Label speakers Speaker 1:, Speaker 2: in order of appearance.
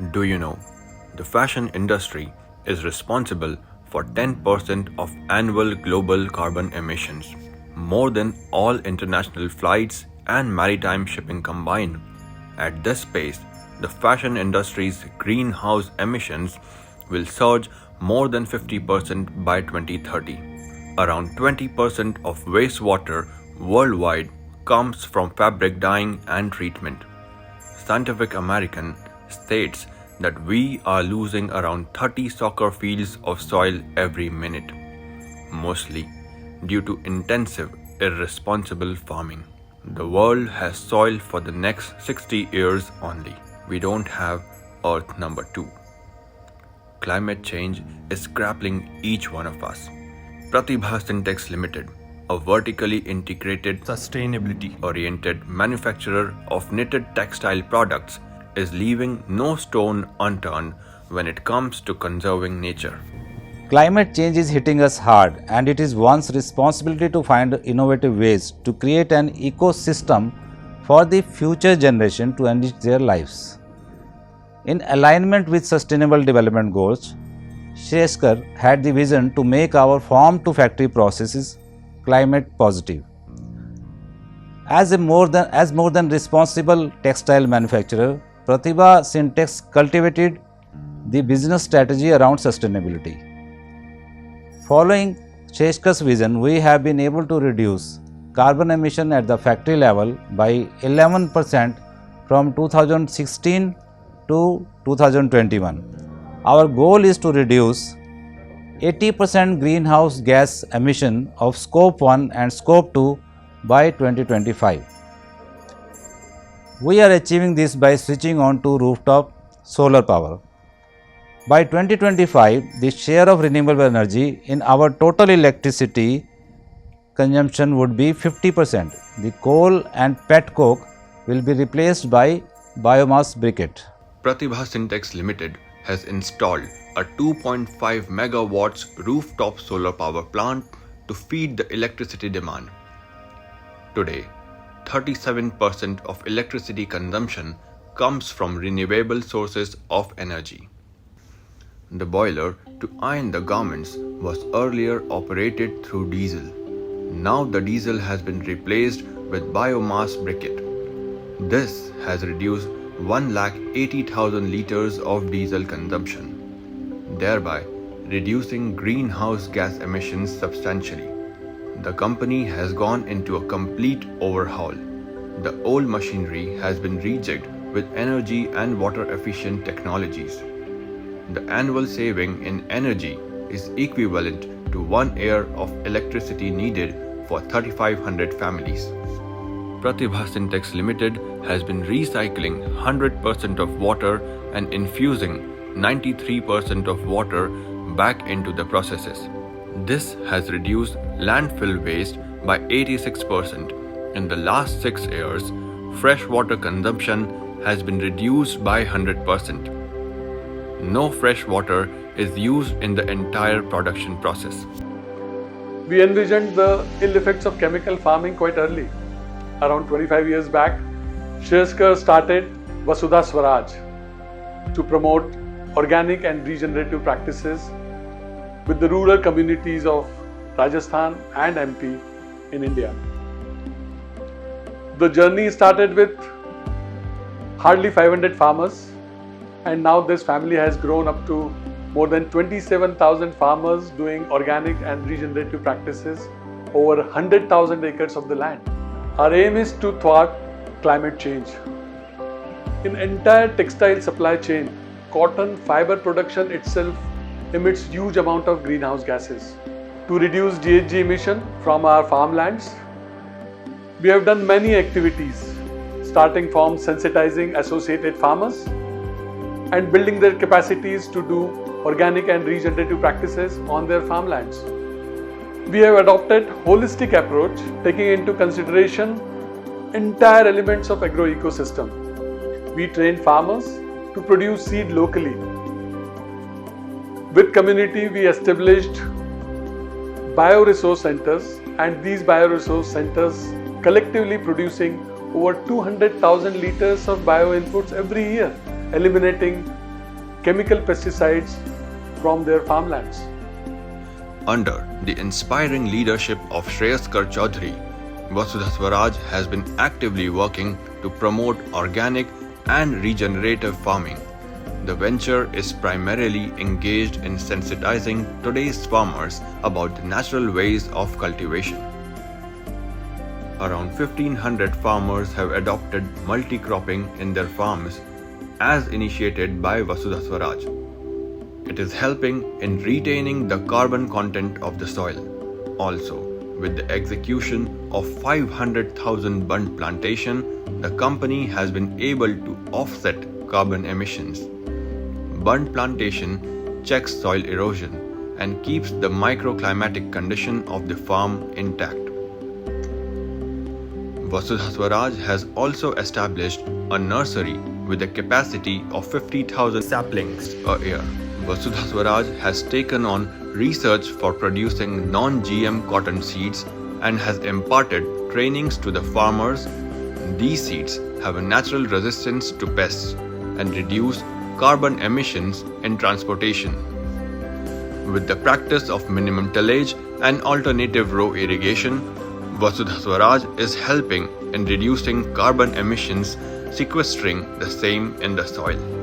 Speaker 1: Do you know, the fashion industry is responsible for 10% of annual global carbon emissions, more than all international flights and maritime shipping combined. At this pace, the fashion industry's greenhouse emissions will surge more than 50% by 2030. Around 20% of wastewater worldwide comes from fabric dyeing and treatment. Scientific American states that we are losing around 30 soccer fields of soil every minute, mostly due to intensive, irresponsible farming. The world has soil for the next 60 years only. We don't have Earth number 2. Climate change is grappling each one of us. Pratibha Syntex Limited, a vertically integrated, sustainability oriented manufacturer of knitted textile products, is leaving no stone unturned when it comes to conserving nature.
Speaker 2: Climate change is hitting us hard, and it is one's responsibility to find innovative ways to create an ecosystem for the future generation to enrich their lives. In alignment with Sustainable Development Goals, Shreskar had the vision to make our farm to factory processes climate positive. As more than responsible textile manufacturer, Pratibha Syntex cultivated the business strategy around sustainability. Following Shreskhar's vision, we have been able to reduce carbon emission at the factory level by 11% from 2016 to 2021. Our goal is to reduce 80% greenhouse gas emission of Scope 1 and Scope 2 by 2025. We are achieving this by switching on to rooftop solar power. By 2025, the share of renewable energy in our total electricity consumption would be 50%. The coal and pet coke will be replaced by biomass briquette.
Speaker 1: Pratibha Syntex Limited has installed a 2.5 megawatts rooftop solar power plant to feed the electricity demand. Today, 37% of electricity consumption comes from renewable sources of energy. The boiler to iron the garments was earlier operated through diesel. Now the diesel has been replaced with biomass briquette. This has reduced 180,000 liters of diesel consumption, thereby reducing greenhouse gas emissions substantially. The company has gone into a complete overhaul. The old machinery has been rejigged with energy and water efficient technologies. The annual saving in energy is equivalent to 1 year of electricity needed for 3,500 families. Pratibha Syntex Limited has been recycling 100% of water and infusing 93% of water back into the processes. This has reduced landfill waste by 86%. In the last 6 years, freshwater consumption has been reduced by 100%. No fresh water is used in the entire production process.
Speaker 3: We envisioned the ill effects of chemical farming quite early. Around 25 years back, Shreskar started Vasudha Swaraj to promote organic and regenerative practices with the rural communities of Rajasthan and MP in India. The journey started with hardly 500 farmers, and now this family has grown up to more than 27,000 farmers doing organic and regenerative practices over 100,000 acres of the land. Our aim is to thwart climate change. In entire textile supply chain, cotton fiber production itself emits huge amount of greenhouse gases. To reduce GHG emission from our farmlands, we have done many activities, starting from sensitizing associated farmers and building their capacities to do organic and regenerative practices on their farmlands. We have adopted holistic approach, taking into consideration entire elements of agro ecosystem. We train farmers to produce seed locally. With community, we established bioresource centers, and these bioresource centers collectively producing over 200,000 liters of bio inputs every year, eliminating chemical pesticides from their farmlands.
Speaker 1: Under the inspiring leadership of Shreyaskar Chaudhary, Vasudha Swaraj has been actively working to promote organic and regenerative farming. The venture is primarily engaged in sensitizing today's farmers about the natural ways of cultivation. Around 1,500 farmers have adopted multi-cropping in their farms as initiated by Vasudha Swaraj. It is helping in retaining the carbon content of the soil. Also, with the execution of 500,000 bund plantation, the company has been able to offset carbon emissions. Bund plantation checks soil erosion and keeps the microclimatic condition of the farm intact. Vasudha Swaraj has also established a nursery with a capacity of 50,000 saplings a year. Vasudha Swaraj has taken on research for producing non-GM cotton seeds and has imparted trainings to the farmers. These seeds have a natural resistance to pests and reduce carbon emissions in transportation. With the practice of minimum tillage and alternative row irrigation, Vasudha Swaraj is helping in reducing carbon emissions, sequestering the same in the soil.